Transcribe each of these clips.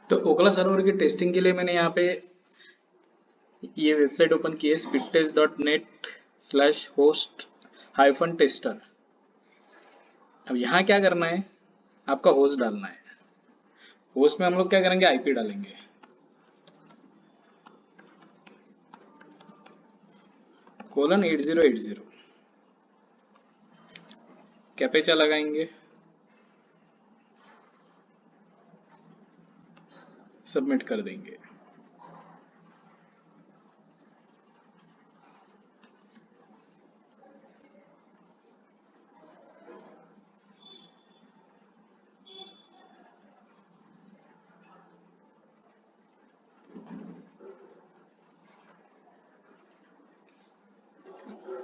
तो ओकला सर्वर की टेस्टिंग के लिए मैंने यहाँ पे ये वेबसाइट ओपन की है speedtest.net/host-tester। अब यहाँ क्या करना है, आपका होस्ट डालना है। होस्ट में हम लोग क्या करेंगे, आईपी डालेंगे। :8080 कैपेचा लगाएंगे, सबमिट कर देंगे।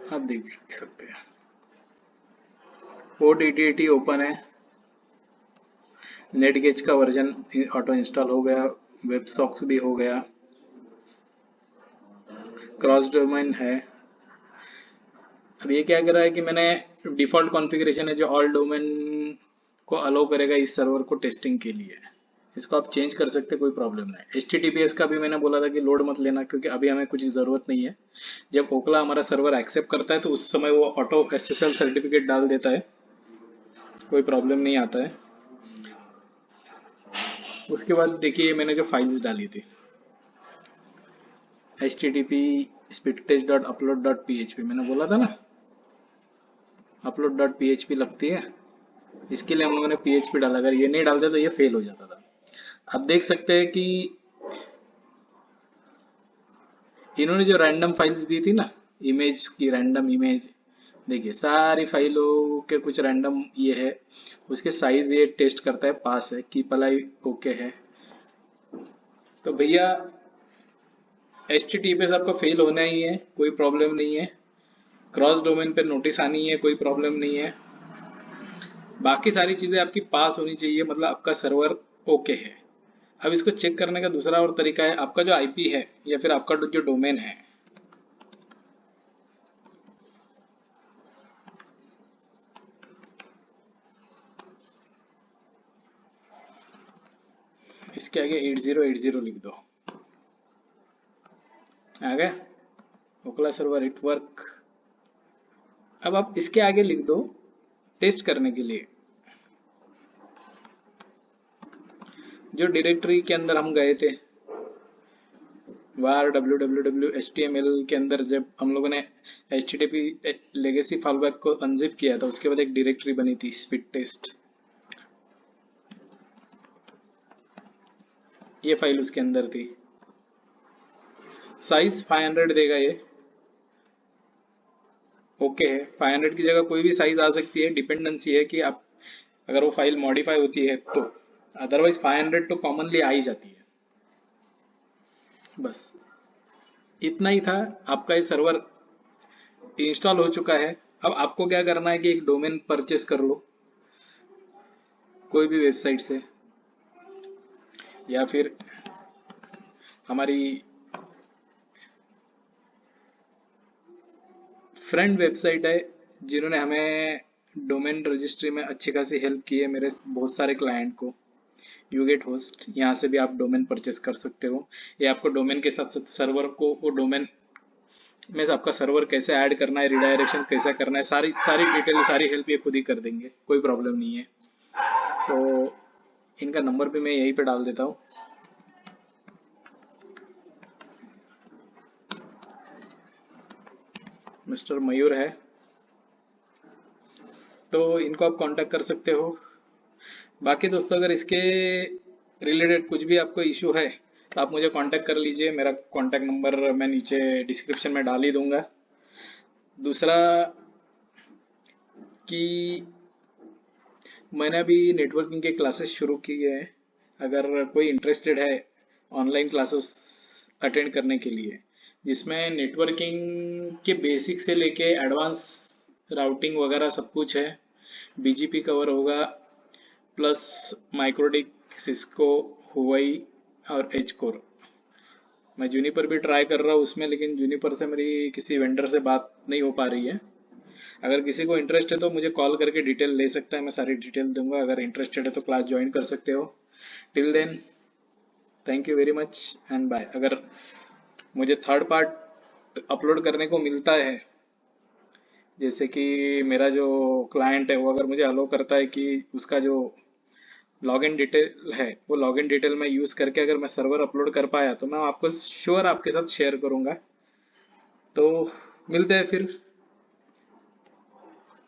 आप देख सकते हैं पोर्ट 8080 ओपन है, नेटगेज का वर्जन ऑटो इंस्टॉल हो गया, वेबसॉक्स भी हो गया, क्रॉस डोमेन है। अब ये क्या कर रहा है कि मैंने डिफॉल्ट कॉन्फ़िगरेशन है जो ऑल डोमेन को अलाउ करेगा इस सर्वर को टेस्टिंग के लिए, इसको आप चेंज कर सकते, कोई प्रॉब्लम नहीं। HTTPS का भी मैंने बोला था कि लोड मत लेना, क्योंकि अभी हमें कुछ ज़रूरत नहीं है। जब ओकला हमारा सर्वर एक्सेप्ट करता है तो उस समय वो ऑटो SSL सर्टिफिकेट डाल देता है, कोई प्रॉब्लम नहीं आता है। उसके बाद देखिए मैंने जो फाइल्स डाली थी http speedtest.upload.php, मैंने बोला था ना upload.php लगती है, इसके लिए हम लोगों ने PHP डाला। अगर ये नहीं डालते तो ये फेल हो जाता था। अब देख सकते हैं कि इन्होंने जो रैंडम फाइल्स दी थी ना, इमेज की रैंडम इमेज, देखिए सारी फाइलों के कुछ रैंडम ये है, उसके साइज ये टेस्ट करता है, पास है कि पलाई ओके है। तो भैया HTTPS आपका फेल होना ही है, कोई प्रॉब्लम नहीं है। क्रॉस डोमेन पे नोटिस आनी है, कोई प्रॉब्लम नहीं है। बाकी सारी चीजें आपकी पास होनी चाहिए, मतलब आपका सर्वर ओके है। अब इसको चेक करने का दूसरा और तरीका है, आपका जो आईपी है या फिर आपका जो डोमेन है, इसके आगे 8080 लिख दो, आ गया ओकला सर्वर इट वर्क। अब आप इसके आगे लिख दो टेस्ट करने के लिए, जो डायरेक्टरी के अंदर हम गए थे var www html के अंदर, जब हम लोगों ने http लेगेसी फॉलबैक को अनजिप किया था, उसके बाद एक डायरेक्टरी बनी थी स्पीड टेस्ट, ये फाइल उसके अंदर थी। साइज 500 देगा ये, ओके है। 500 की जगह कोई भी साइज आ सकती है, डिपेंडेंसी है कि आप अगर वो फाइल मॉडिफाई होती है तो, अदरवाइज 500 तो कॉमनली आ ही जाती है। बस इतना ही था, आपका ये सर्वर इंस्टॉल हो चुका है। अब आपको क्या करना है कि एक डोमेन परचेस कर लो कोई भी वेबसाइट से, या फिर हमारी फ्रेंड वेबसाइट है जिन्होंने हमें डोमेन रजिस्ट्री में अच्छी खासी हेल्प की है, मेरे बहुत सारे क्लाइंट को, यूगेट होस्ट, यहाँ से भी आप डोमेन परचेस कर सकते हो। ये आपको डोमेन के साथ साथ सर्वर को, वो डोमेन में आपका सर्वर कैसे ऐड करना है, रिडायरेक्शन कैसे करना है, सारी सारी डिटेल, सारी हेल्प ये खुद ही कर देंगे, कोई प्रॉब्लम नहीं है। तो इनका नंबर भी मैं यहीं पे डाल देता हूँ, मिस्टर मयूर है, तो इनको आप कांटेक्ट कर सकते हो। बाकी दोस्तों अगर इसके रिलेटेड कुछ भी आपको इशू है तो आप मुझे कांटेक्ट कर लीजिए, मेरा कांटेक्ट नंबर मैं नीचे डिस्क्रिप्शन में डाल ही दूंगा। दूसरा कि मैंने अभी नेटवर्किंग के क्लासेस शुरू किए हैं, अगर कोई इंटरेस्टेड है ऑनलाइन क्लासेस अटेंड करने के लिए, जिसमें नेटवर्किंग के बेसिक से लेके एडवांस राउटिंग वगैरह सब कुछ है, BGP कवर होगा, प्लस माइक्रोटिक, सिस्को, हुआई और एच कोर। मैं जूनिपर भी ट्राई कर रहा हूँ उसमें, लेकिन जूनिपर से मेरी किसी वेंडर से बात नहीं हो पा रही है। अगर किसी को इंटरेस्ट है तो मुझे कॉल करके डिटेल ले सकता है, मैं सारी डिटेल दूंगा। अगर इंटरेस्टेड है तो क्लास ज्वाइन कर सकते हो। Till then thank you very much and bye. अगर मुझे थर्ड पार्ट अपलोड करने को मिलता है, जैसे कि मेरा जो क्लाइंट है वो अगर मुझे अलो करता है कि उसका जो लॉगिन डिटेल है वो लॉगिन डिटेल मैं यूज करके अगर मैं सर्वर अपलोड कर पाया तो मैं आपको श्योर आपके साथ शेयर करूंगा। तो मिलते हैं फिर